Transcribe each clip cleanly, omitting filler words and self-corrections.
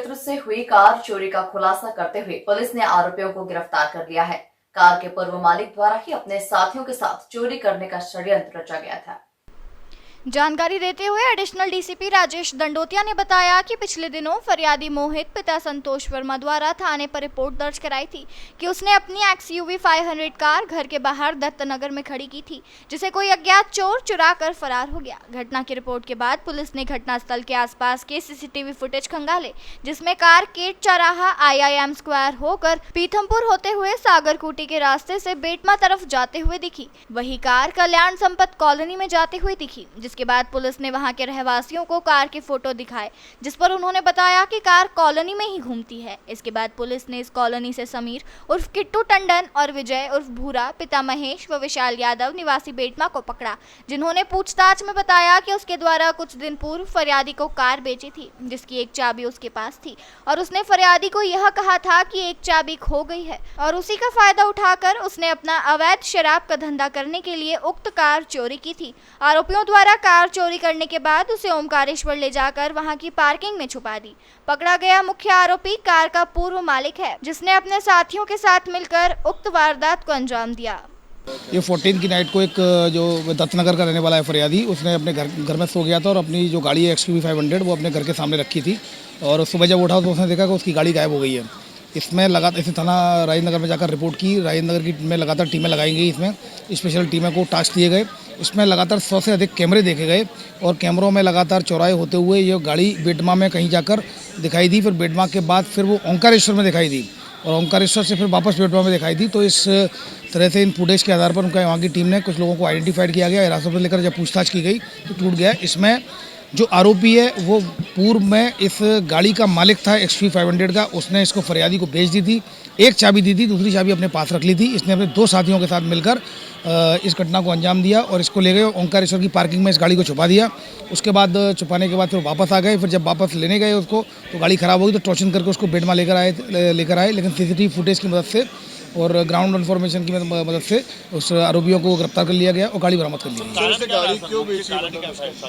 क्षेत्र से हुई कार चोरी का खुलासा करते हुए पुलिस ने आरोपियों को गिरफ्तार कर लिया है। कार के पूर्व मालिक द्वारा ही अपने साथियों के साथ चोरी करने का षड्यंत्र रचा गया था। जानकारी देते हुए एडिशनल डीसीपी राजेश दंडोतिया ने बताया कि पिछले दिनों फरियादी मोहित पिता संतोष वर्मा द्वारा थाने पर रिपोर्ट दर्ज कराई थी कि उसने अपनी XUV 500 कार घर के बाहर दत्तनगर में खड़ी की थी, जिसे कोई अज्ञात चोर चुरा कर फरार हो गया। घटना की रिपोर्ट के बाद पुलिस ने घटनास्थल के आसपास के CCTV फुटेज खंगाले, जिसमें कार केट चौराहा IIM स्क्वायर होकर पीथमपुर होते हुए सागरकूटी के रास्ते से बेटमा तरफ जाते हुए दिखी। वही कार कल्याण संपत कॉलोनी में जाते हुए दिखी, जिसके बाद पुलिस ने वहां के रहवासियों को कार के फोटो दिखाए, जिस पर उन्होंने बताया कि कार कॉलोनी में ही घूमती है। इसके बाद पुलिस ने इस कॉलोनी से समीर उर्फ किट्टू टंडन और विजय उर्फ भूरा पिता महेश व विशाल यादव निवासी बेटमा को पकड़ा, जिन्होंने पूछताछ में बताया कि उसके द्वारा कुछ दिन पूर्व फरियादी को कार बेची थी, जिसकी एक चाबी उसके पास थी और उसने फरियादी को यह कहा था कि एक चाबी खो गई है और उसी का फायदा उठाकर उसने अपना अवैध शराब का धंधा करने के लिए उक्त कार चोरी की थी। आरोपियों द्वारा कार चोरी करने के बाद उसे ओमकारेश्वर ले जाकर वहां की पार्किंग में छुपा दी। पकड़ा गया मुख्य आरोपी कार का पूर्व मालिक है, जिसने अपने साथियों के साथ मिलकर उक्त वारदात को अंजाम दिया। ये 14 की नाइट को एक जो दत्तनगर का रहने वाला है फरियादी, उसने अपने घर में सो गया था और अपनी जो गाड़ी है XUV 500 वो अपने घर के सामने रखी थी और सुबह जब उठा तो उसने देखा कि उसकी गाड़ी गायब हो गई है। इसमें इसने थाना राजेंद्र नगर में जाकर रिपोर्ट की। राजेंद्र नगर की में लगातार टीमें लगाई गई, इसमें स्पेशल टीमें को टास्क दिए गए। इसमें लगातार 100 से अधिक कैमरे देखे गए और कैमरों में लगातार चौराहे होते हुए ये गाड़ी बेटमा में कहीं जाकर दिखाई दी। फिर बेटमा के बाद फिर वो ओंकारेश्वर में दिखाई दी और ओंकारेश्वर से फिर वापस बेटमा में दिखाई दी। तो इस तरह से इन फुटेज के आधार पर उनका वहाँ की टीम ने कुछ लोगों को आइडेंटिफाइड किया गया। हिरासत में लेकर जब पूछताछ की गई तो टूट गया। इसमें जो आरोपी है वो पूर्व में इस गाड़ी का मालिक था XUV 500 का, उसने इसको फरियादी को बेच दी थी। एक चाबी दी थी, दूसरी चाबी अपने पास रख ली थी। इसने अपने 2 साथियों के साथ मिलकर इस घटना को अंजाम दिया और इसको ले गए ओंकारेश्वर की पार्किंग में इस गाड़ी को छुपा दिया। उसके बाद छुपाने के बाद फिर वापस आ गए। फिर जब वापस लेने गए उसको तो गाड़ी ख़राब हो गई, तो टॉर्चन करके उसको बेटमा लेकर आए। लेकिन CCTV फुटेज की मदद से और ग्राउंड इन्फॉर्मेशन की मदद से उस आरोपियों को गिरफ्तार कर लिया गया और गाड़ी बरामद कर ली गई।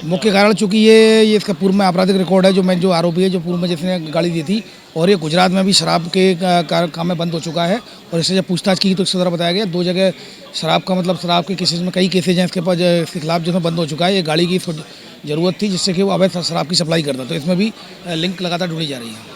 मुख्य कारण चूँकि ये इसका पूर्व में आपराधिक रिकॉर्ड है। जो आरोपी है, जो पूर्व में जिसने गाड़ी दी थी और ये गुजरात में भी शराब के काम में बंद हो चुका है और इससे जब पूछताछ की तो इसके द्वारा बताया गया 2 जगह शराब का मतलब शराब के केसेज में कई केसेज हैं इसके पास इसके खिलाफ जिसमें बंद हो चुका है। ये गाड़ी की ज़रूरत थी जिससे कि वो अवैध शराब की सप्लाई करता, तो इसमें भी लिंक लगातार ढूंढी जा रही है।